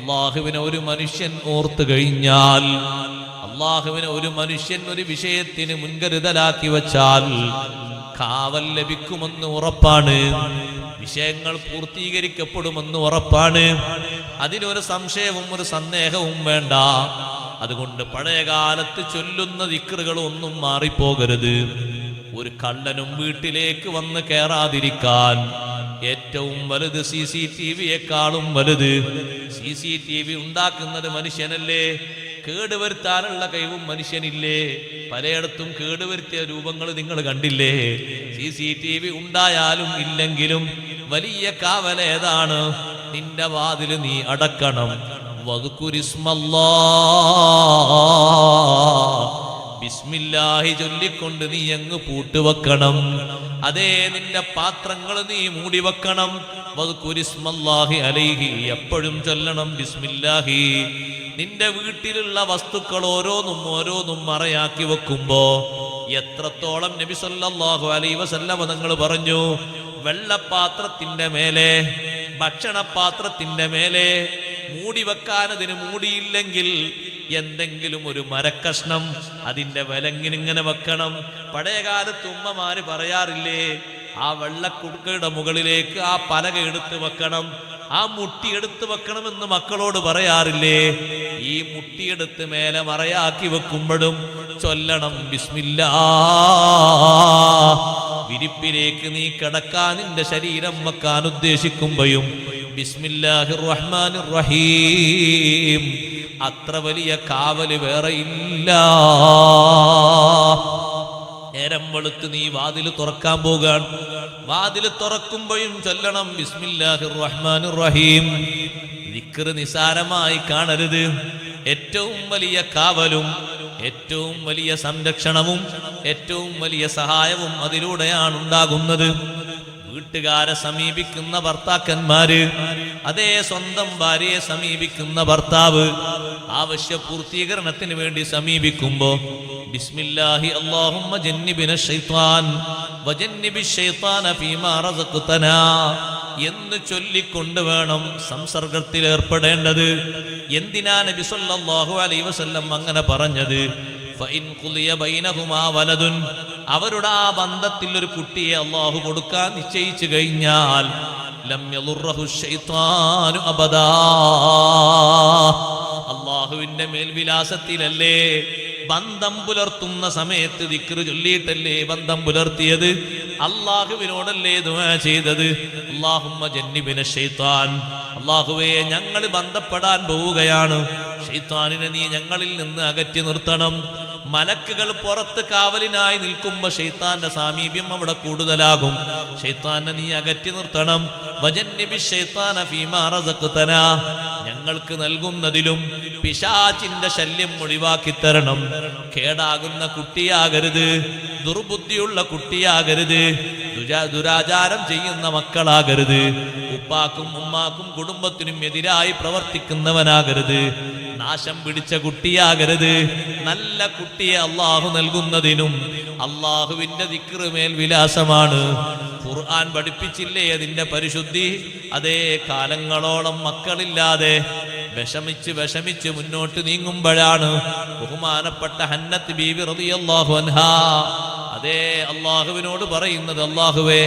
അള്ളാഹുവിനെ ഒരു മനുഷ്യൻ ഓർത്തു കഴിഞ്ഞാൽ, അള്ളാഹുവിനെ ഒരു മനുഷ്യൻ ഒരു വിഷയത്തിന് മുൻകരുതലാക്കി വച്ചാൽ കാവൽ ലഭിക്കുമെന്ന് ഉറപ്പാണ്, വിഷയങ്ങൾ പൂർത്തീകരിക്കപ്പെടുമെന്ന് ഉറപ്പാണ്. അതിനൊരു സംശയവും ഒരു സന്ദേഹവും വേണ്ട. അതുകൊണ്ട് പഴയകാലത്ത് ചൊല്ലുന്ന ദിക്റുകൾ ഒന്നും മാറിപ്പോകരുത്. ഒരു കള്ളനും വീട്ടിലേക്ക് വന്ന് കയറാതിരിക്കാൻ ഏറ്റവും വലുത് CCTVയെക്കാളും വലുത്. CCTV ഉണ്ടാക്കുന്നത് മനുഷ്യനല്ലേ, കേടുവരുത്താനുള്ള കഴിവും മനുഷ്യനില്ലേ? പലയിടത്തും കേടുവരുത്തിയ രൂപങ്ങൾ നിങ്ങൾ കണ്ടില്ലേ? CCTV ഉണ്ടായാലും ഇല്ലെങ്കിലും വലിയ കാവലേതാണ്? നിന്റെ വാതില് നീ അടക്കണം. ബിസ്മില്ലാഹി ചൊല്ലിക്കൊണ്ട് നീ അങ്ങ് പൂട്ടുവെക്കണം. അതേ, നിന്റെ പാത്രങ്ങൾ നീ മൂടി വെക്കണം. വദ്കുരിസ്മല്ലാഹി അലൈഹി, എപ്പോഴും ചൊല്ലണം ബിസ്മില്ലാഹി. നിന്റെ വീട്ടിലുള്ള വസ്തുക്കൾ ഓരോന്നും മറയാക്കി വെക്കുമ്പോ എത്രത്തോളം നബി സല്ലല്ലാഹു അലൈഹി വസല്ലം തങ്ങൾ പറഞ്ഞു, വെള്ളപ്പാത്രത്തിന്റെ മേലെ, ഭക്ഷണപാത്രത്തിന്റെ മേലെ മൂടി വെക്കാൻ അതിന് മൂടിയില്ലെങ്കിൽ എന്തെങ്കിലും ഒരു മരക്കഷ്ണം അതിന്റെ വിലങ്ങിനിങ്ങനെ വെക്കണം. പഴയകാലത്ത് ഉമ്മമാര് പറയാറില്ലേ, ആ വെള്ളക്കുടുക്കയുടെ മുകളിലേക്ക് ആ പലക എടുത്ത് വെക്കണം, ആ മുട്ടിയെടുത്ത് വെക്കണമെന്ന് മക്കളോട് പറയാറില്ലേ? ഈ മുട്ടിയെടുത്ത് മേലെ മറയാക്കി വെക്കുമ്പോഴും ചൊല്ലണം ബിസ്മില്ലാ. വിരിപ്പിലേക്ക് നീ കിടക്കാൻ, നിന്റെ ശരീരം വെക്കാൻ ഉദ്ദേശിക്കുമ്പോഴും ബിസ്മില്ലാഹിർ റഹ്മാനിർ റഹീം. അത്ര വലിയ കാവല് വേറെ ഇല്ല. നേരം വെളുത്ത് നീ വാതിൽ തുറക്കാൻ പോകാൻ, വാതിൽ തുറക്കുമ്പോഴും ചൊല്ലണം ബിസ്മില്ലാഹിർ റഹ്മാനിർ റഹീം. ദിക്ർ നിസാരമായി കാണരുത്. ഏറ്റവും വലിയ കാവലും ഏറ്റവും വലിയ സംരക്ഷണവും ഏറ്റവും വലിയ സഹായവും അതിലൂടെയാണ് ഉണ്ടാകുന്നത്. വീട്ടുകാരെ സമീപിക്കുന്ന ഭർത്താക്കന്മാര്, അതേ സ്വന്തം ഭാര്യയെ സമീപിക്കുന്ന ഭർത്താവ് ആവശ്യ പൂർത്തീകരണത്തിന് വേണ്ടി സമീപിക്കുമ്പോ ബിസ്മില്ലാഹി അല്ലാഹുമ്മ ജന്നിബിന ശൈത്താൻ വജന്നിബിശ് ശൈത്താന ഫീമാ റസഖ്തനാ എന്ന് ചൊല്ലിക്കൊണ്ട് വേണം സംസർഗത്തിൽ ഏർപ്പെടേണ്ടത്. എന്തിനാ നബി സല്ലല്ലാഹു അലൈഹി വസല്ലം അങ്ങനെ പറഞ്ഞത്? ഫഇൻ ഖുലിയ ബൈനഹുമാ വലദുൻ, അവരുടെ ആ ബന്ധത്തിൽ ഒരു കുട്ടിയെ അല്ലാഹു കൊടുക്കാൻ നിശ്ചയിച്ചു കഴിഞ്ഞാൽ ലം യളുറഹു ശൈത്താനു അബദാ. അല്ലാഹുവിന്റെ മേൽവിലാസത്തിലല്ലേ ബന്ധം പുലർത്തുന്ന സമയത്ത് ദിക്ർ ചൊല്ലിയിട്ടല്ലേ ബന്ധം പുലർത്തിയത്? അല്ലാഹുവിനോടല്ലേ ദുആ ചെയ്തത്? അല്ലാഹുമ്മ ജന്നിബിന ശൈത്താൻ, അല്ലാഹുവേ ഞങ്ങൾ ബന്ധപ്പെടാൻ പോവുകയാണ്, ശൈത്താനിനെ നീ ഞങ്ങളിൽ നിന്ന് അകറ്റി നിർത്തണം. മലക്കുകൾ പുറത്ത് കാവലിനായി നിൽക്കുമ്പോ ശൈത്താന്റെ സാമീപ്യം അവിടെ കൂടുതലാകും. ശൈത്താനെ നീ അകറ്റി നിർത്തണം. വജന്നിബിശ് ശൈത്താന ഫീമാ റസഖ്തനാ, ഞങ്ങൾക്ക് നൽകുന്നതിലും പിശാചിന്റെ ശല്യം ഒഴിവാക്കി തരണം. കേടാകുന്ന കുട്ടിയാകരുത്, ദുർബുദ്ധിയുള്ള കുട്ടിയാകരുത്, ദുരാചാരം ചെയ്യുന്ന മക്കളാകരുത്, ഉപ്പാക്കും ഉമ്മാക്കും കുടുംബത്തിനും എതിരായി പ്രവർത്തിക്കുന്നവനാകരുത്, നാശം പിടിച്ച കുട്ടിയാകരുത്. നല്ല കുട്ടിയെ അള്ളാഹു നൽകുന്നതിനും അള്ളാഹുവിന്റെ ദിക്ർ മേൽ വിലാസമാണ്. ഖുർആൻ പഠിപ്പിച്ചില്ലേ അതിന്റെ പരിശുദ്ധി? അതേ, കാലങ്ങളോളം മക്കളില്ലാതെ വിഷമിച്ച് മുന്നോട്ട് നീങ്ങുമ്പോഴാണ് ബഹുമാനപ്പെട്ട ഹന്നത്ത് ബീവി റളിയല്ലാഹു അൻഹാ അതേ അള്ളാഹുവിനോട് പറയുന്നത്, അള്ളാഹുവേ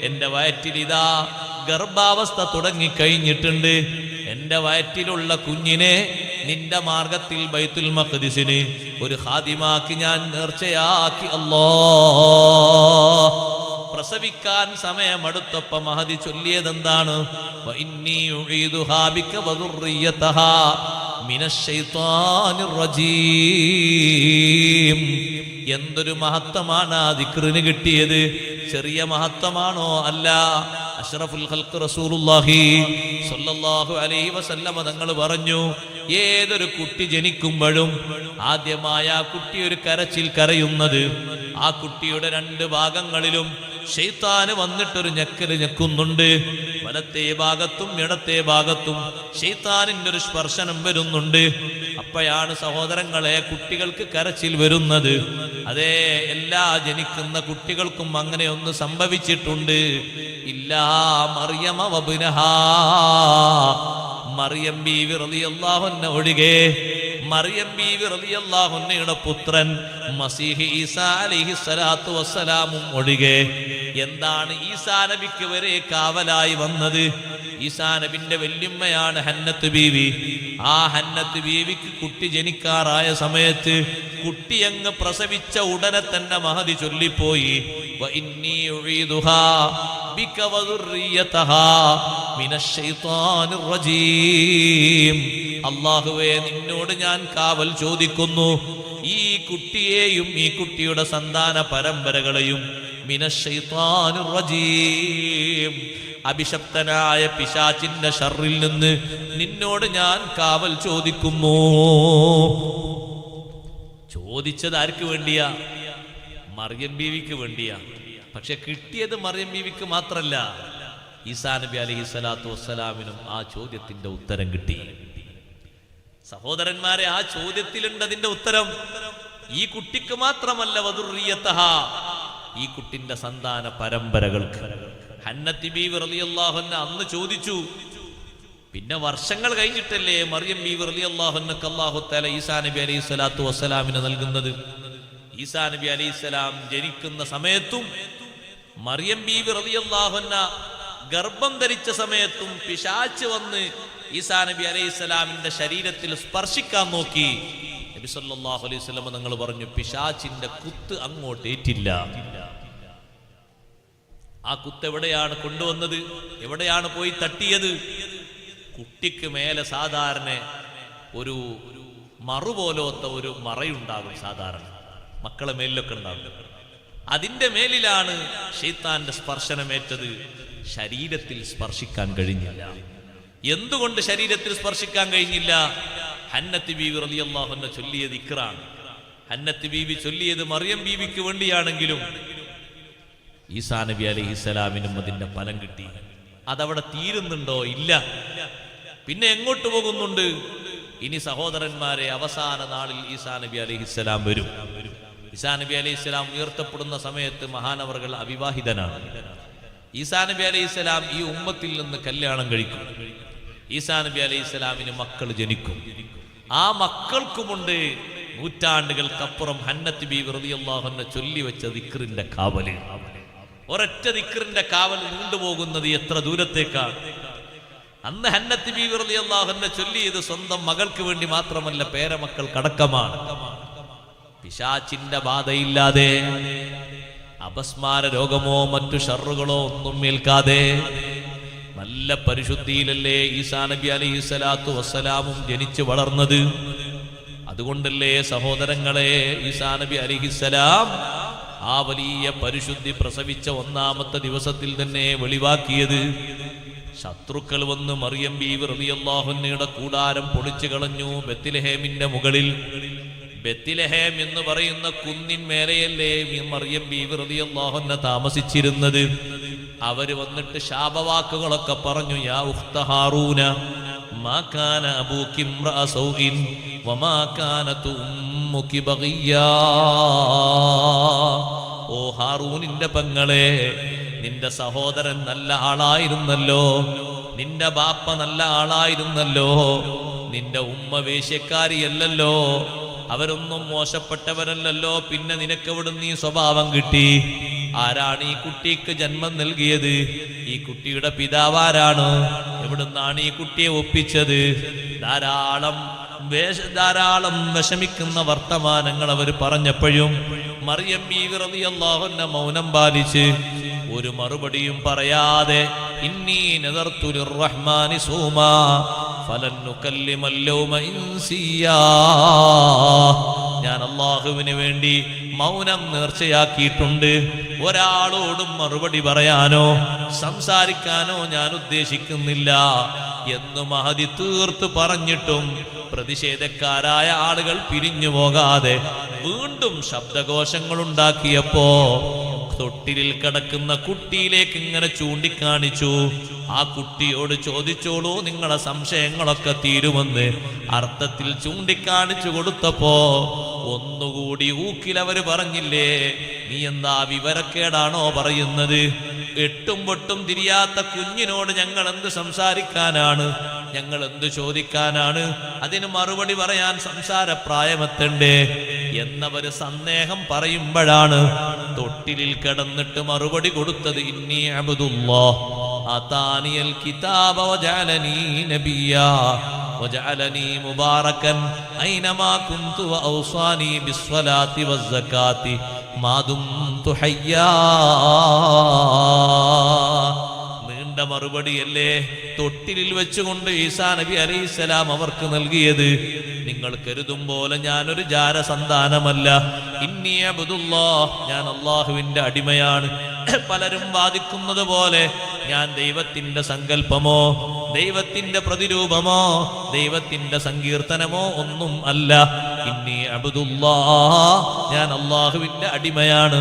എന്റെ വയറ്റിൽ ഇതാ ഗർഭാവസ്ഥ തുടങ്ങിക്കഴിഞ്ഞിട്ടുണ്ട്, എന്റെ വയറ്റിലുള്ള കുഞ്ഞിനെ നിന്റെ മാർഗത്തിൽ ബൈത്തുൽ മഖ്ദിസിന് ഒരു ഖാദിമാക്കി ഞാൻ നേർച്ചയാക്കി. അല്ലാഹ് പ്രസവിക്കാൻ സമയമെടുത്തപ്പോ മഹദി ചൊല്ലിയതെന്താണ്? വഇന്നീ ഉഈദുഹാ ബിക വദുർരിയതഹാ മിനശ് ശൈത്വാനിർ റജീം. എന്തൊരു മഹത്വമാണ് ആ ദിക്റിന് കിട്ടിയത്! ചെറിയ മഹത്വമാണോ? അല്ല. അഷ്റഫുൽ ഖൽഖ് റസൂലുള്ളാഹി സ്വല്ലല്ലാഹു അലൈഹി വസല്ലം തങ്ങൾ പറഞ്ഞു, ഏതൊരു കുട്ടി ജനിക്കുമ്പോഴും ആദ്യമായ ആ കുട്ടി ഒരു കരച്ചിൽ കരയുന്നത്, ആ കുട്ടിയുടെ രണ്ട് ഭാഗങ്ങളിലും ശൈത്താന് വന്നിട്ടൊരു ഞെക്കല് ഞെക്കുന്നുണ്ട്. വലത്തെ ഭാഗത്തും ഇടത്തെ ഭാഗത്തും ശൈത്താനിന്റെ ഒരു സ്പർശനം വരുന്നുണ്ട്. അപ്പോഴാണ് സഹോദരങ്ങളെ കുട്ടികൾക്ക് കരച്ചിൽ വരുന്നത്. അതേ, എല്ലാ ജനിക്കുന്ന കുട്ടികൾക്കും അങ്ങനെ ഒന്ന് സംഭവിച്ചിട്ടുണ്ട്. ഇല്ലാ മറിയമ വബ്നഹാ, മറിയം ബീവി റളിയല്ലാഹു അൻഹ ഒഴികെ മറിയം ബീവി റളിയല്ലാഹു അൻഹയുടെ പുത്രൻ മസീഹ് ഈസാ അലൈഹിസ്സലാത്തു വസ്സലാമും ഒഴികെ എന്താണ് ഈസാ നബിക്ക് വരെ കാവലായി വന്നത്? ഈസാ നബിന്റെ വല്യമ്മയാണ് ഹന്നത്ത് ബീവി. ആ ഹന്നത്ത് ബീവിക്ക് കുട്ടി ജനിക്കാറായ സമയത്ത് കുട്ടി അങ്ങ് പ്രസവിച്ച ഉടനെ തന്നെ മഹദി ചൊല്ലിപ്പോയി, വഇന്നീ ഉഈദുഹാ ബിക വദുർരിയതഹാ മിനശ്ശൈത്വാനിർ റജീം. അല്ലാഹുവേ, നിന്നോട് ഞാൻ കാവൽ ചോദിക്കുന്നു, ഈ കുട്ടിയെയും ഈ കുട്ടിയുടെ സന്താന പരമ്പരകളെയും മിനശ്ശൈത്വാനിർ റജീം, അഭിശപ്തനായ പിശാചിന്റെ ശർറിൽ നിന്ന് നിന്നോട് ഞാൻ കാവൽ ചോദിക്കുന്നു. ചോദിച്ചത് ആർക്ക് വേണ്ടിയാ? മറിയം ബീവിക്ക് വേണ്ടിയാ. പക്ഷെ കിട്ടിയത് മറിയം ബീവിക്ക് മാത്രല്ല, ഈസാ നബി അലൈഹിസ്സലാത്തു വസ്സലാമിനും ആ ചോദ്യത്തിന്റെ ഉത്തരം കിട്ടി. സഹോദരന്മാരെ, ആ ചോദ്യത്തിലുണ്ട് അതിന്റെ ഉത്തരം. ഈ കുട്ടിക്ക് മാത്രമല്ല, വദുർരിയതഹാ, ഈ കുട്ടിന്റെ സന്താന പരമ്പരകൾക്ക്. ഹന്നത്ത് ബീവി റളിയല്ലാഹു അൻഹ അന്ന് ചോദിച്ചു. പിന്നെ വർഷങ്ങൾ കഴിഞ്ഞിട്ടല്ലേ മറിയം ബീവി റളിയല്ലാഹു അൻഹക്ക് അല്ലാഹു തആല ഈസാ നബി അലൈഹിസ്സലാത്തു വസ്സലാമിനെ നൽകുന്നത്. ഈസാ നബി അലൈഹിസ്സലാം ജനിക്കുന്ന സമയത്തും മറിയം ബീവി റളിയല്ലാഹു അൻഹ ഗർഭം ധരിച്ച സമയത്തും പിശാച് വന്ന് ഈസാ നബി അലൈഹിസ്സലാമിന്റെ ശരീരത്തിൽ സ്പർശിക്കാൻ നോക്കി. നബി സല്ലല്ലാഹു അലൈഹി വസല്ലം തങ്ങൾ പറഞ്ഞു, പിശാചിന്റെ കുത്ത് അങ്ങോട്ട് ഏറ്റില്ല. ആ കുത്ത് എവിടെയാണ് കൊണ്ടുവന്നത്? എവിടെയാണ് പോയി തട്ടിയത്? കുട്ടിക്ക് മേലെ സാധാരണ ഒരു മറുപോലത്തെ ഒരു മറയുണ്ടാകും, സാധാരണ മക്കളെ മേലിലൊക്കെ ഉണ്ടാകും. അതിന്റെ മേലിലാണ് ശൈത്താന്റെ സ്പർശനമേറ്റത്. ശരീരത്തിൽ സ്പർശിക്കാൻ കഴിഞ്ഞില്ല. എന്തുകൊണ്ട് ശരീരത്തിൽ സ്പർശിക്കാൻ കഴിഞ്ഞില്ല? ഹന്നത്ത് ബീവി റളിയല്ലാഹു അൻഹ ചൊല്ലിയത് ദിക്റാണ്. ഹന്നത്ത് ബീവി ചൊല്ലിയത് മറിയം ബീവിക്ക് വേണ്ടിയാണെങ്കിലും ഈസാ നബി അലൈഹിസ്സലാമിനും അതിന്റെ ഫലം കിട്ടി. അതവിടെ തീരുന്നുണ്ടോ? ഇല്ല. പിന്നെ എങ്ങോട്ട് പോകുന്നുണ്ട്? ഇനി സഹോദരന്മാരെ, അവസാന നാളിൽ ഈസാ നബി അലൈഹിസ്സലാം വരും. ഈസാ നബി അലൈഹിസ്സലാം ഉയർത്തപ്പെടുന്ന സമയത്ത് മഹാനവറുകൾ അവിവാഹിതനാണ്. ഈസാ നബി അലൈഹിസ്സലാം ഈ ഉമ്മത്തിൽ നിന്ന് കല്യാണം കഴിക്കും. ഈസാ നബി അലൈഹിസ്സലാമിന് മക്കൾ ജനിക്കും. ആ മക്കൾക്കുമുണ്ട് നൂറ്റാണ്ടുകൾക്കപ്പുറം ഹന്നത്ത് ബീവി റളിയല്ലാഹു അൻഹ ചൊല്ലിവെച്ച ദിക്റിന്റെ കാവല്. ഒരൊറ്റ ദിക്റിന്റെ കാവൽ നീണ്ടുപോകുന്നത് എത്ര ദൂരത്തേക്കാണ്! അന്ന് ഹന്നത്ത് ബീവി റളിയല്ലാഹു അൻഹ ചൊല്ലിയത് സ്വന്തം മകൾക്ക് വേണ്ടി മാത്രമല്ല, പേരമക്കൾക്കടക്കമാണ്. പിശാചിന്റെ ബാധയില്ലാതെ, അപസ്മാര രോഗമോ മറ്റു ഷർറുകളോ ഒന്നും ഏൽക്കാതെ നല്ല പരിശുദ്ധിയിലല്ലേ ഈസാ നബി അലൈഹിസ്സലാത്തു വസ്സലാമും ജനിച്ചു വളർന്നത്. അതുകൊണ്ടല്ലേ സഹോദരങ്ങളെ, ഈസാ നബി അലൈഹിസ്സലാം ആ വലിയ പരിശുദ്ധി പ്രസവിച്ച ഒന്നാമത്തെ ദിവസത്തിൽ തന്നെ വെളിവാക്കിയത്. ശത്രുക്കൾ വന്ന് മറിയം ബീവി റളിയല്ലാഹു അൻഹയുടെ കൂടാരം പൊളിച്ചു കളഞ്ഞു. ബത്ലഹേമിന്റെ മുകളിൽ, ബത്ലഹേം എന്ന് പറയുന്ന കുന്നിന്മേലെയല്ലേ മറിയം ബീവി റളിയല്ലാഹു അൻഹ താമസിച്ചിരുന്നത്. അവര് വന്നിട്ട് ശാപവാക്കുകളൊക്കെ പറഞ്ഞു. യാ ഉഖ്ത ഹാറൂന മാ കാന അബൂകി ഇംറഅ സൗഇൻ വമാ കാനത് ഉമ്മുകി ബഗിയാ. ഓ ഹാറൂനിന്റെ പെങ്ങളെ, നിന്റെ സഹോദരൻ നല്ല ആളായിരുന്നല്ലോ, നിന്റെ ബാപ്പ നല്ല ആളായിരുന്നല്ലോ, നിന്റെ ഉമ്മ വേശ്യക്കാരിയല്ലല്ലോ, അവരൊന്നും മോശപ്പെട്ടവരല്ലല്ലോ. പിന്നെ നിനക്കെവിടുന്ന് ഈ സ്വഭാവം കിട്ടി? ആരാണ് ഈ കുട്ടിക്ക് ജന്മം നൽകിയത്? ഈ കുട്ടിയുടെ പിതാവാരാണ്? എവിടുന്നാണ് ഈ കുട്ടിയെ ഒപ്പിച്ചത്? ധാരാളം വിഷമിക്കുന്ന വർത്തമാനങ്ങൾ അവർ പറഞ്ഞപ്പോഴും മറിയം ബീവി റളിയല്ലാഹു അൻഹ മൗനം പാലിച്ച് ഒരു മറുപടിയും പറയാതെ, ഇന്നി നദർതു ലിർറഹ്മാനി സൂമാ ഫലൻ നുകല്ലിമൽ യൗമ ഇൻസിയാ, ഞാൻ അല്ലാഹുവിന് വേണ്ടി മൗനം നേർച്ചയാക്കിയിട്ടുണ്ട്. ഒരാളോടും മറുപടി പറയാനോ സംസാരിക്കാനോ ഞാൻ ഉദ്ദേശിക്കുന്നില്ല എന്ന് മഹദി തീർത്ത് പറഞ്ഞിട്ടും പ്രതിഷേധക്കാരായ ആളുകൾ പിരിഞ്ഞു പോകാതെ വീണ്ടും ശബ്ദകോശങ്ങൾ ഉണ്ടാക്കിയപ്പോ തൊട്ടിലിൽ കിടക്കുന്ന കുട്ടിയിലേക്ക് ഇങ്ങനെ ചൂണ്ടിക്കാണിച്ചു. ആ കുട്ടിയോട് ചോദിച്ചോളൂ, നിങ്ങളെ സംശയങ്ങളൊക്കെ തീരുമെന്ന് അർത്ഥത്തിൽ ചൂണ്ടിക്കാണിച്ചു കൊടുത്തപ്പോ ഒന്നുകൂടി ഊക്കിലവര് പറഞ്ഞില്ലേ, നീ എന്താ വിവരക്കേടാണോ പറയുന്നത്? എട്ടും പൊട്ടും തിരിയാത്ത കുഞ്ഞിനോട് ഞങ്ങൾ എന്ത് സംസാരിക്കാനാണ്, ഞങ്ങൾ എന്ത് ചോദിക്കാനാണ്, അതിന് മറുപടി പറയാൻ സംസാരപ്രായമെത്തണ്ടേ എന്നവര് സന്ദേഹം പറയുമ്പോഴാണ് തൊട്ടിലിൽ കിടന്നിട്ട് മറുപടി കൊടുത്തത്, ഇന്നി അബ്ദുല്ലാഹ് ആതാനിയൽ കിതാബ വജഅലനീ നബിയ്യാ വജഅലനീ മുബാറകൻ ഐനമാ കുന്തു വഔസാനി ബിസ്സലാത്തി വസ്സകാത്തി മാ ദുംതു ഹയ്യാ. നീണ്ട മറുപടിയല്ലേ തൊട്ടിലിൽ വെച്ചുകൊണ്ട് ഈസാ നബി അലൈഹിസ്സലാം അവർക്ക് നൽകിയത്. നിങ്ങൾ കരുതും പോലെ ഞാനൊരു ജാരസന്താനമല്ല. ഇന്നി അബ്ദുല്ലാഹ്, ഞാൻ അള്ളാഹുവിന്റെ അടിമയാണ്. പലരും വാദിക്കുന്നത് പോലെ ഞാൻ ദൈവത്തിന്റെ സങ്കല്പമോ ദൈവത്തിന്റെ പ്രതിരൂപമോ ദൈവത്തിന്റെ സങ്കീർത്തനമോ ഒന്നും അല്ല. ഇന്നി അബ്ദുല്ലാഹ്, ഞാൻ അള്ളാഹുവിന്റെ അടിമയാണ്.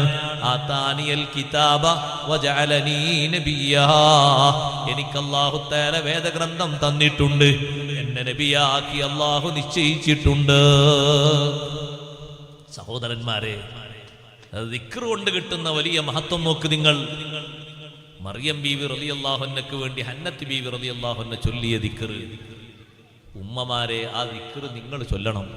ആതാനിയൽ കിതാബ വജഅലനീ നബിയ്യാ, എനിക്ക് അല്ലാഹു തആല വേദഗ്രന്ഥം തന്നിട്ടുണ്ട്, എന്നെ നബിയാക്കി അല്ലാഹു നിശ്ചയിച്ചിട്ടുണ്ട്. സഹോദരന്മാരെ, ദിക്ർ കൊണ്ട് കിട്ടുന്ന വലിയ മഹത്വം നോക്ക് നിങ്ങൾ. മറിയം ബീവി റളിയല്ലാഹു അൻഹയ്ക്ക് വേണ്ടി ഹന്നത്ത് ബീവി റളിയല്ലാഹു അൻഹ ചൊല്ലിയ ദിക്ർ, ഉമ്മമാരെ ആ ദിക്ർ നിങ്ങൾ ചൊല്ലണം.